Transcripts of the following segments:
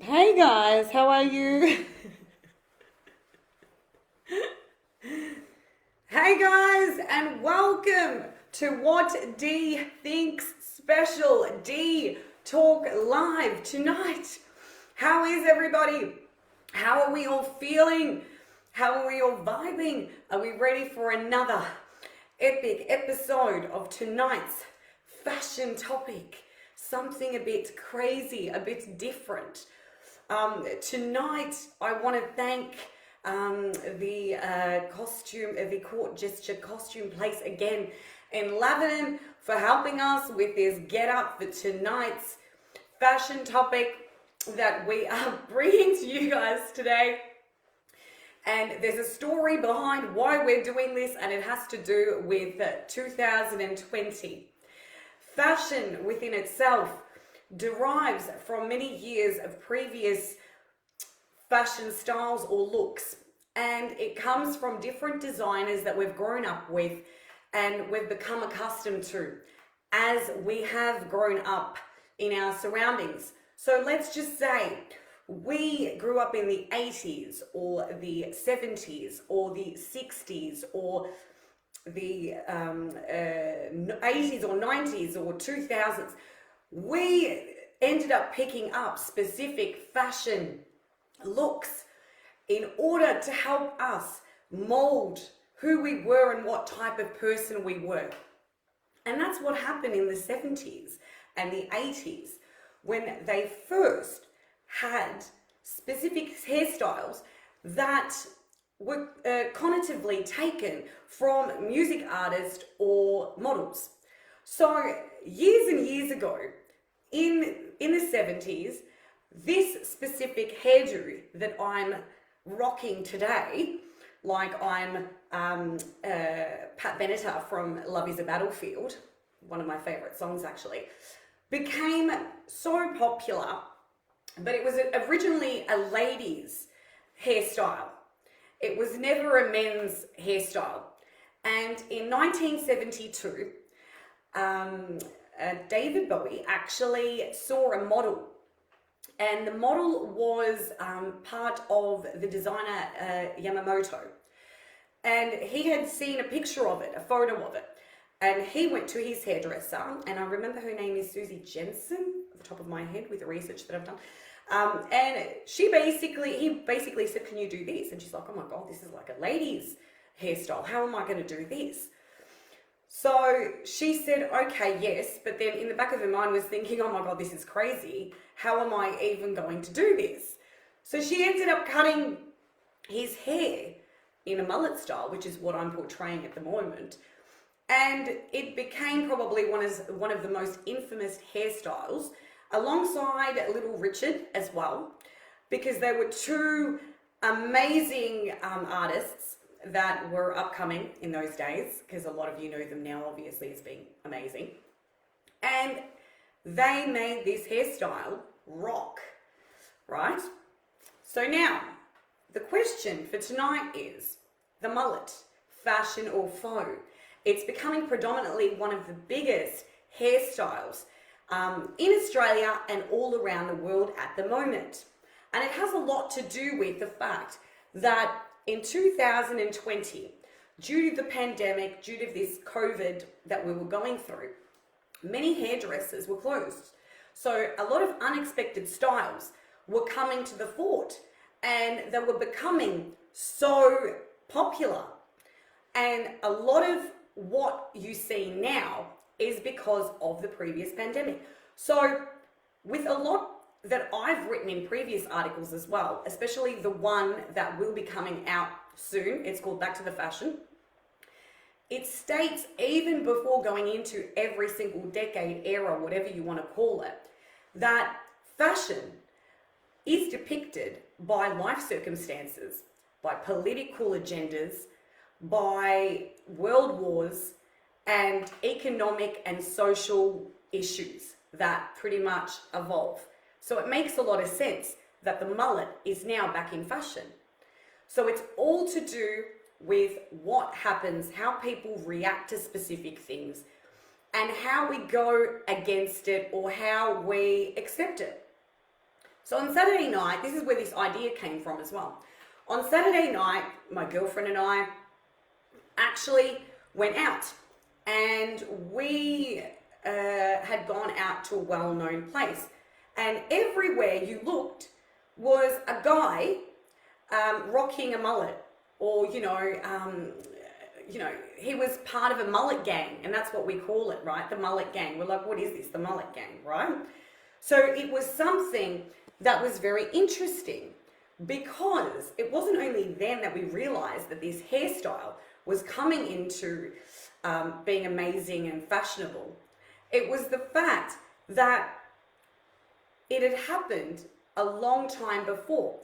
Hey guys, how are you? Hey guys, and welcome to What Dee Thinks special Dee Talk Live tonight. How is everybody? How are we all feeling? How are we all vibing? Are we ready for another epic episode of tonight's fashion topic? Something a bit crazy, a bit different. Tonight, I want to thank the Court Gesture costume place again in Laverton for helping us with this get up for tonight's fashion topic that we are bringing to you guys today. And there's a story behind why we're doing this, and it has to do with 2020. Fashion within itself derives from many years of previous fashion styles or looks, and it comes from different designers that we've grown up with and we've become accustomed to as we have grown up in our surroundings. So let's just say we grew up in the 80s or the 70s or the 60s or the 80s or 90s or 2000s. We ended up picking up specific fashion looks in order to help us mold who we were and what type of person we were. And that's what happened in the 70s and the 80s when they first had specific hairstyles that were connotatively taken from music artists or models. So years and years ago, in the 70s, this specific hairdo that I'm rocking today, like I'm Pat Benatar from Love is a Battlefield, one of my favorite songs actually, became so popular, but it was originally a lady's hairstyle. It was never a men's hairstyle. And in 1972, David Bowie actually saw a model, and the model was part of the designer Yamamoto, and he had seen a picture of it, a photo of it, and he went to his hairdresser, and I remember her name is Susie Jensen, off the top of my head with the research that I've done. And he basically said, can you do this? And she's like, oh my God, this is like a lady's hairstyle. How am I going to do this? So she said, okay, yes. But then in the back of her mind was thinking, oh my God, this is crazy. How am I even going to do this? So she ended up cutting his hair in a mullet style, which is what I'm portraying at the moment. And it became probably one of the most infamous hairstyles, alongside Little Richard as well, because they were two amazing artists that were upcoming in those days, because a lot of you know them now, obviously, as being amazing. And they made this hairstyle rock, right? So now, the question for tonight is, the mullet, fashion or faux? It's becoming predominantly one of the biggest hairstyles in Australia and all around the world at the moment. And it has a lot to do with the fact that in 2020, due to the pandemic, due to this COVID that we were going through, many hairdressers were closed. So a lot of unexpected styles were coming to the fore, and they were becoming so popular. And a lot of what you see now is because of the previous pandemic. So with a lot that I've written in previous articles as well, especially the one that will be coming out soon, it's called Back to the Fashion, it states, even before going into every single decade, era, whatever you want to call it, that fashion is depicted by life circumstances, by political agendas, by world wars, and economic and social issues that pretty much evolve. So it makes a lot of sense that the mullet is now back in fashion. So it's all to do with what happens, how people react to specific things, and how we go against it or how we accept it. So on Saturday night, this is where this idea came from as well. On Saturday night, my girlfriend and I actually went out, and we had gone out to a well-known place, and everywhere you looked was a guy rocking a mullet, or he was part of a mullet gang, and that's what we call it, right? The mullet gang. We're like, what is this? The mullet gang, right? So it was something that was very interesting, because it wasn't only then that we realized that this hairstyle was coming into being amazing and fashionable. It was the fact that it had happened a long time before.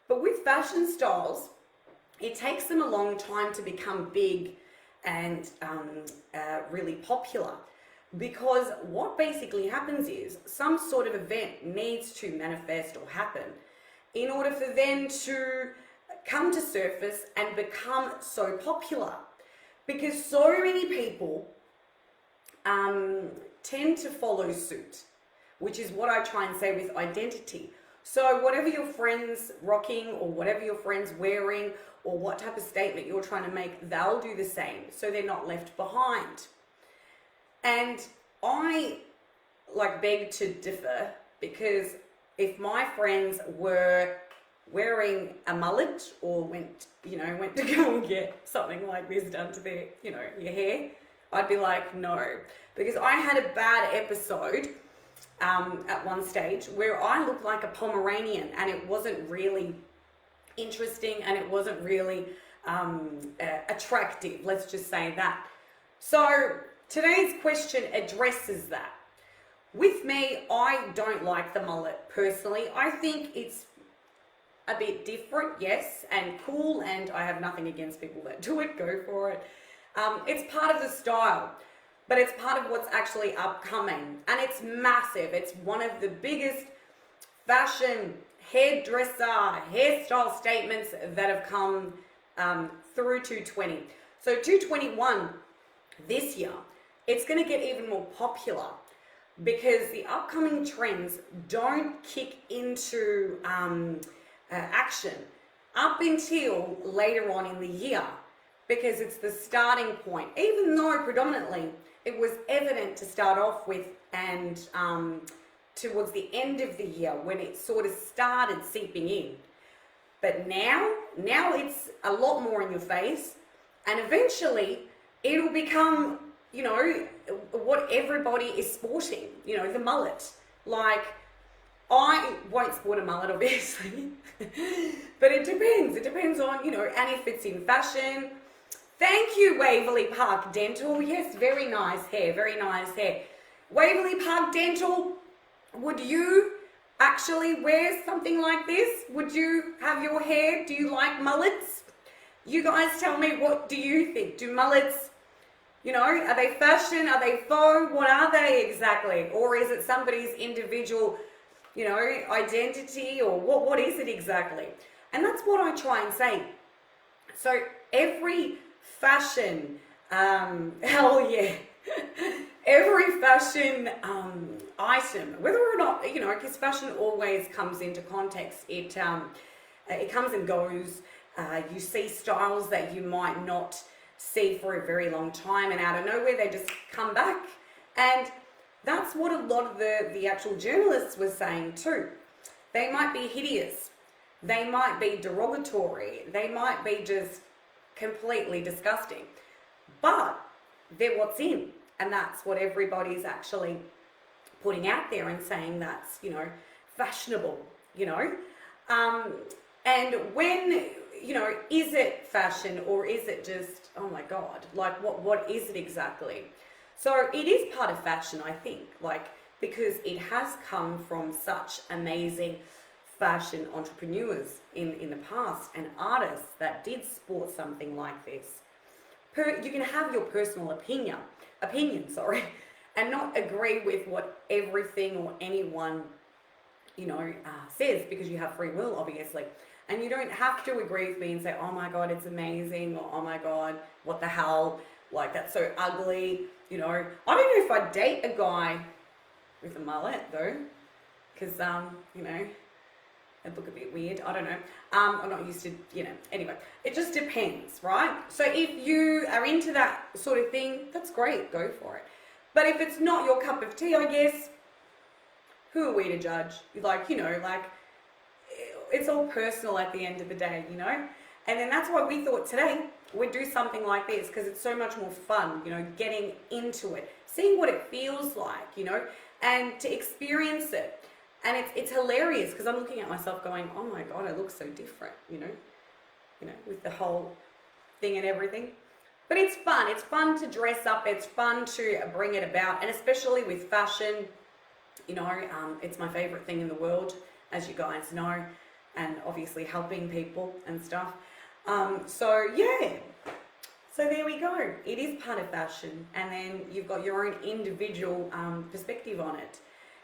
But with fashion styles, it takes them a long time to become big and really popular, because what basically happens is some sort of event needs to manifest or happen in order for them to come to surface and become so popular, because so many people tend to follow suit, which is what I try and say with identity. So whatever your friend's rocking, or whatever your friend's wearing, or what type of statement you're trying to make, they'll do the same, so they're not left behind. And I beg to differ, because if my friends were wearing a mullet, or went to go and get something like this done to their, your hair, I'd be like, no. Because I had a bad episode at one stage where I looked like a Pomeranian, and it wasn't really interesting, and it wasn't really attractive, let's just say that. So today's question addresses that. With me, I don't like the mullet personally. I think it's a bit different, yes, and cool, and I have nothing against people that do it, go for it. It's part of the style, but it's part of what's actually upcoming, and it's massive. It's one of the biggest fashion, hairdresser, hairstyle statements that have come through 220. So 221 this year, it's going to get even more popular, because the upcoming trends don't kick into action up until later on in the year, because it's the starting point, even though predominantly it was evident to start off with, and towards the end of the year when it sort of started seeping in. But now it's a lot more in your face, and eventually it'll become, what everybody is sporting, the mullet. Like, I won't sport a mullet, obviously, but it depends. It depends on, and if it's in fashion. Thank you, Waverley Park Dental. Yes, very nice hair, very nice hair. Waverley Park Dental, would you actually wear something like this? Would you have your hair? Do you like mullets? You guys tell me, what do you think? Do mullets, are they fashion? Are they faux? What are they exactly? Or is it somebody's individual, identity, or what is it exactly? And that's what I try and say. So every fashion, hell yeah, every fashion item, whether or not, because fashion always comes into context. It comes and goes. You see styles that you might not see for a very long time, and out of nowhere they just come back. And that's what a lot of the actual journalists were saying too. They might be hideous, they might be derogatory, they might be just completely disgusting, but they're what's in, and that's what everybody's actually putting out there and saying that's, fashionable, and when, is it fashion, or is it just, oh my God, like what is it exactly? So it is part of fashion, I think, because it has come from such amazing fashion entrepreneurs in the past, and artists that did sport something like this. You can have your personal opinion, and not agree with what everything or anyone, says, because you have free will, obviously. And you don't have to agree with me and say, oh my God, it's amazing, or oh my God, what the hell, like that's so ugly, I don't know if I'd date a guy with a mullet though, because, It'd look a bit weird. I don't know. I'm not used to, anyway, it just depends, right? So if you are into that sort of thing, that's great. Go for it. But if it's not your cup of tea, I guess, who are we to judge? It's all personal at the end of the day, And then that's why we thought today we'd do something like this, because it's so much more fun, getting into it, seeing what it feels like, and to experience it. And it's hilarious, because I'm looking at myself going, oh my God, I look so different, with the whole thing and everything. But it's fun. It's fun to dress up. It's fun to bring it about. And especially with fashion, it's my favorite thing in the world, as you guys know, and obviously helping people and stuff. So there we go. It is part of fashion. And then you've got your own individual perspective on it.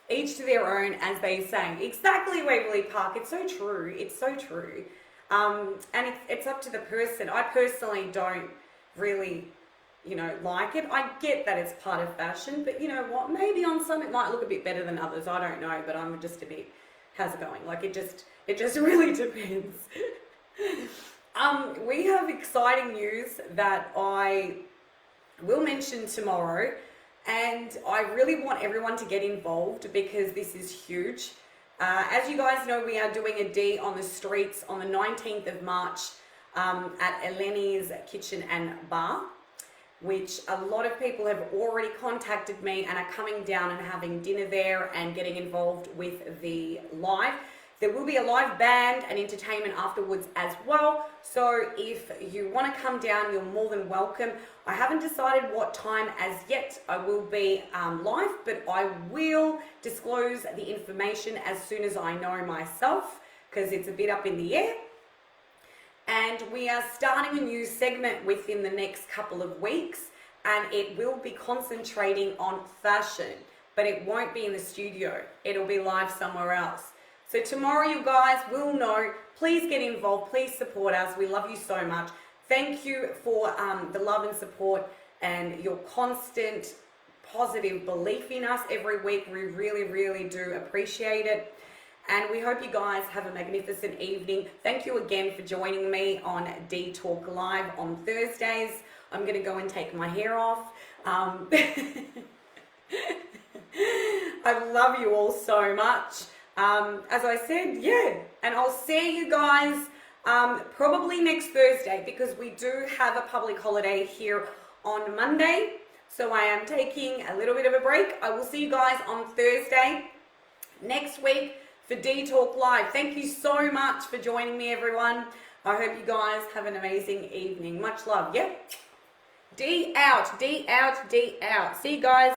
Each to their own, as they say. Exactly, Waverley Park. It's so true. It's so true. And it's up to the person. I personally don't really, like it. I get that it's part of fashion, but you know what? Maybe on some it might look a bit better than others. I don't know, but I'm just a bit, how's it going? Like it just really depends. We have exciting news that I will mention tomorrow. And I really want everyone to get involved, because this is huge. As you guys know, we are doing a Dee on the streets on the 19th of March at Eleni's Kitchen and Bar, which a lot of people have already contacted me and are coming down and having dinner there and getting involved with the live. There will be a live band and entertainment afterwards as well. So if you want to come down, you're more than welcome. I haven't decided what time as yet I will be live, but I will disclose the information as soon as I know myself, because it's a bit up in the air. And we are starting a new segment within the next couple of weeks, and it will be concentrating on fashion, but it won't be in the studio. It'll be live somewhere else. So tomorrow you guys will know. Please get involved. Please support us. We love you so much. Thank you for the love and support and your constant positive belief in us every week. We really, really do appreciate it. And we hope you guys have a magnificent evening. Thank you again for joining me on Dee Talk Live on Thursdays. I'm going to go and take my hair off. I love you all so much. As I said, and I'll see you guys probably next Thursday, because we do have a public holiday here on Monday. So I am taking a little bit of a break. I will see you guys on Thursday next week for Dee Talk Live. Thank you so much for joining me, everyone. I hope you guys have an amazing evening. Much love. Dee out, Dee out, Dee out. See you guys.